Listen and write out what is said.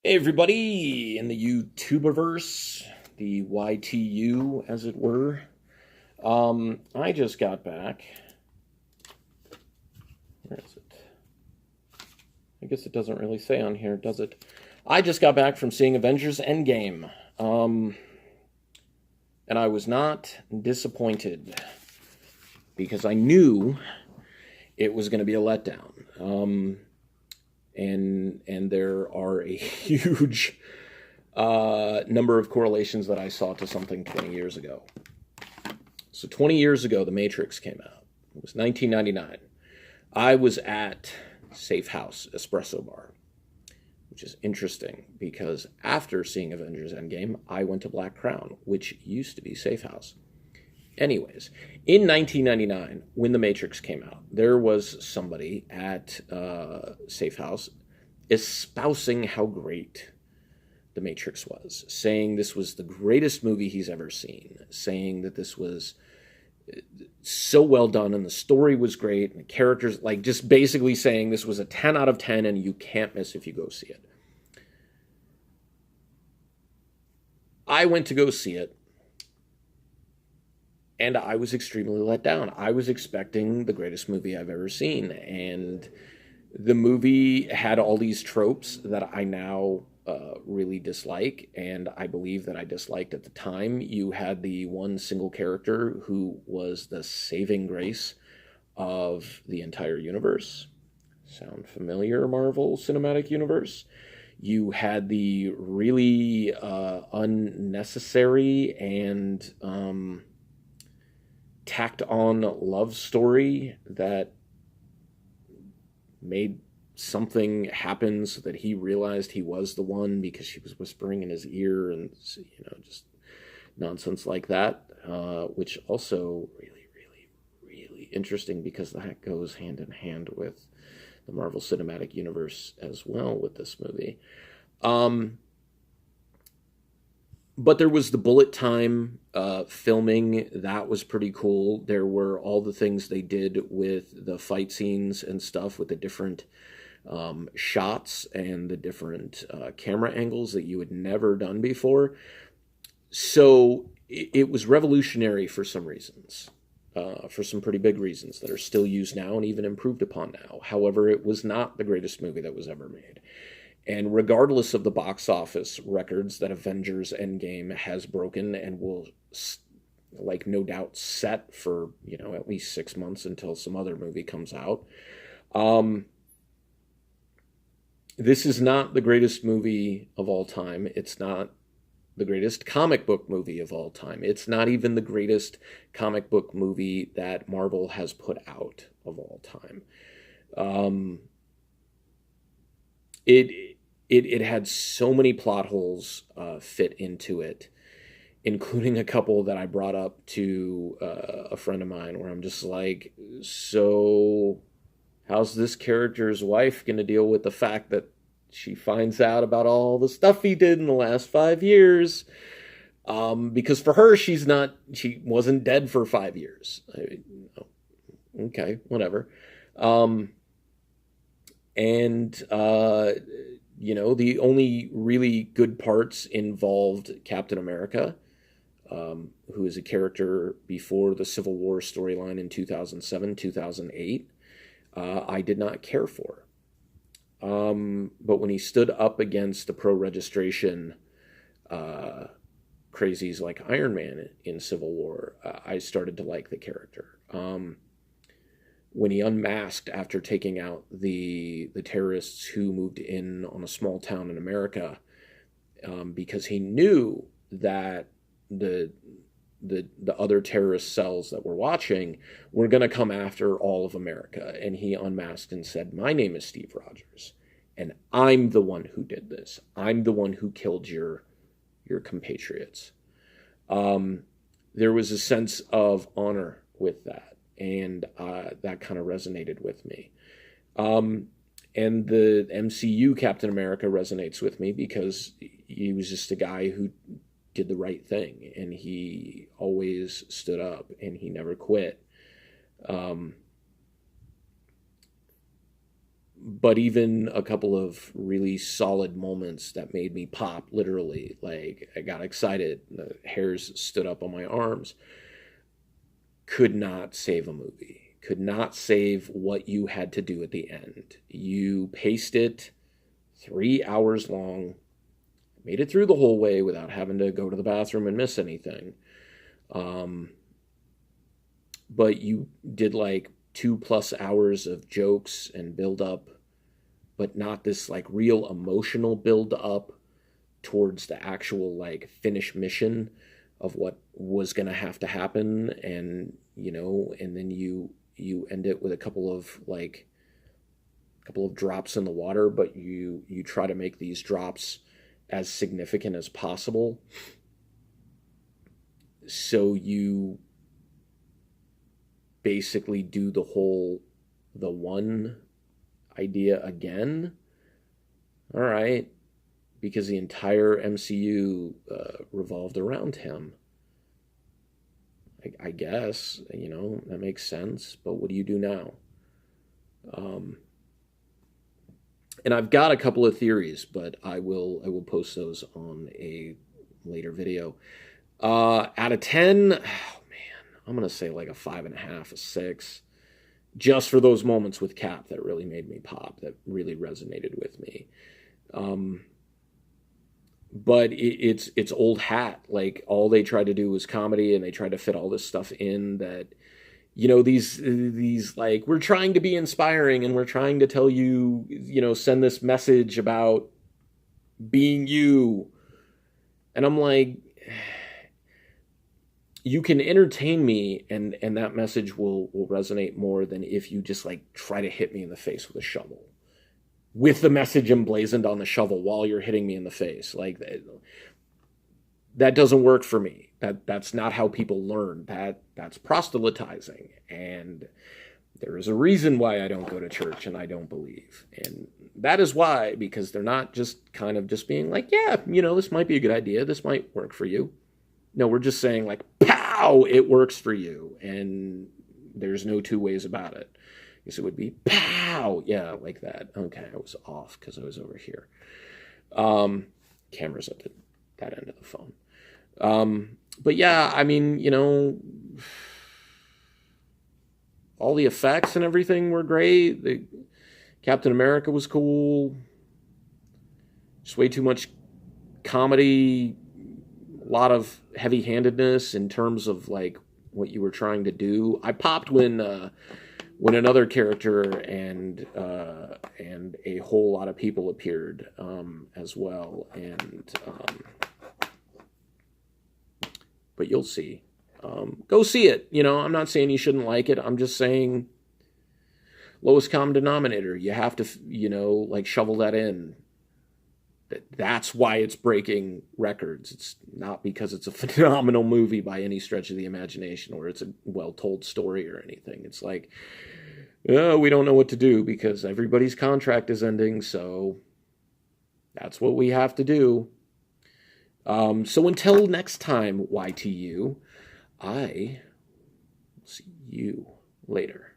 Hey everybody in the YouTuberverse, the YTU as it were. I just got back. Where is it? I guess it doesn't really say on here, does it? I just got back from seeing Avengers Endgame. And I was not disappointed because I knew it was going to be a letdown. And there are a huge number of correlations that I saw to something 20 years ago. So 20 years ago, The Matrix came out. It was 1999. I was at Safe House Espresso Bar, which is interesting because after seeing Avengers Endgame, I went to Black Crown, which used to be Safe House. Anyways, in 1999, when The Matrix came out, there was somebody at Safe House espousing how great The Matrix was, saying this was the greatest movie he's ever seen, saying that this was so well done and the story was great and the characters, like just basically saying this was a 10 out of 10 and you can't miss if you go see it. I went to go see it and I was extremely let down. I was expecting the greatest movie I've ever seen, and the movie had all these tropes that I now really dislike, and I believe that I disliked at the time. You had the one single character who was the saving grace of the entire universe. Sound familiar, Marvel Cinematic Universe? You had the really unnecessary and tacked on love story that made something happen so that he realized he was the one because she was whispering in his ear, and just nonsense like that, which also really interesting because that goes hand in hand with the Marvel Cinematic Universe as well with this movie. But there was the bullet time filming. That was pretty cool. There were all the things they did with the fight scenes and stuff with the different shots and the different camera angles that you had never done before. So it was revolutionary for some reasons, for some pretty big reasons that are still used now and even improved upon now. However, it was not the greatest movie that was ever made. And regardless of the box office records that Avengers Endgame has broken and will, like, no doubt set for, at least 6 months until some other movie comes out, this is not the greatest movie of all time. It's not the greatest comic book movie of all time. It's not even the greatest comic book movie that Marvel has put out of all time. It had so many plot holes fit into it, including a couple that I brought up to a friend of mine, where I'm just like, so how's this character's wife going to deal with the fact that she finds out about all the stuff he did in the last 5 years? Because for her, she wasn't dead for 5 years. Okay, whatever. The only really good parts involved Captain America, who is a character before the Civil War storyline in 2007, 2008. I did not care for. But when he stood up against the pro-registration crazies like Iron Man in Civil War, I started to like the character. When he unmasked after taking out the terrorists who moved in on a small town in America, because he knew that the other terrorist cells that were watching were going to come after all of America, and he unmasked and said, "My name is Steve Rogers, and I'm the one who did this. I'm the one who killed your compatriots." There was a sense of honor with that. And that kind of resonated with me. And the MCU Captain America resonates with me because he was just a guy who did the right thing, and he always stood up, and he never quit. But even a couple of really solid moments that made me pop, literally, like I got excited, the hairs stood up on my arms, could not save a movie, could not save what you had to do at the end. You paced it 3 hours long, made it through the whole way without having to go to the bathroom and miss anything. But you did like 2+ hours of jokes and build up, but not this like real emotional build up towards the actual like finish mission of what was going to have to happen. And and then you end it with a couple of drops in the water, but you try to make these drops as significant as possible, so you basically do the one idea again. All right, because the entire MCU revolved around him. I guess, that makes sense, but what do you do now? And I've got a couple of theories, but I will post those on a later video. Out of 10, oh man, I'm going to say like a 5.5, a 6. Just for those moments with Cap that really made me pop, that really resonated with me. But it's old hat. Like, all they tried to do was comedy, and they tried to fit all this stuff in that, these like, we're trying to be inspiring, and we're trying to tell you, send this message about being you. And I'm like, you can entertain me, and that message will resonate more than if you just like try to hit me in the face with a shovel, with the message emblazoned on the shovel while you're hitting me in the face. Like, that doesn't work for me. That's not how people learn. That's proselytizing. And there is a reason why I don't go to church and I don't believe. And that is why, because they're not just kind of just being like, yeah, this might be a good idea. This might work for you. No, we're just saying like, pow, it works for you. And there's no two ways about it. I guess it would be pow. Yeah, like that. Okay, I was off because I was over here. Camera's at that end of the phone. But yeah, I mean, all the effects and everything were great. Captain America was cool. Just way too much comedy. A lot of heavy-handedness in terms of like what you were trying to do. I popped when another character and a whole lot of people appeared as well. And but you'll see. Go see it. I'm not saying you shouldn't like it. I'm just saying lowest common denominator. You have to, like, shovel that in. That's why it's breaking records. It's not because it's a phenomenal movie by any stretch of the imagination, or it's a well-told story or anything. It's like, we don't know what to do because everybody's contract is ending, so that's what we have to do. So until next time, YTU, I will see you later.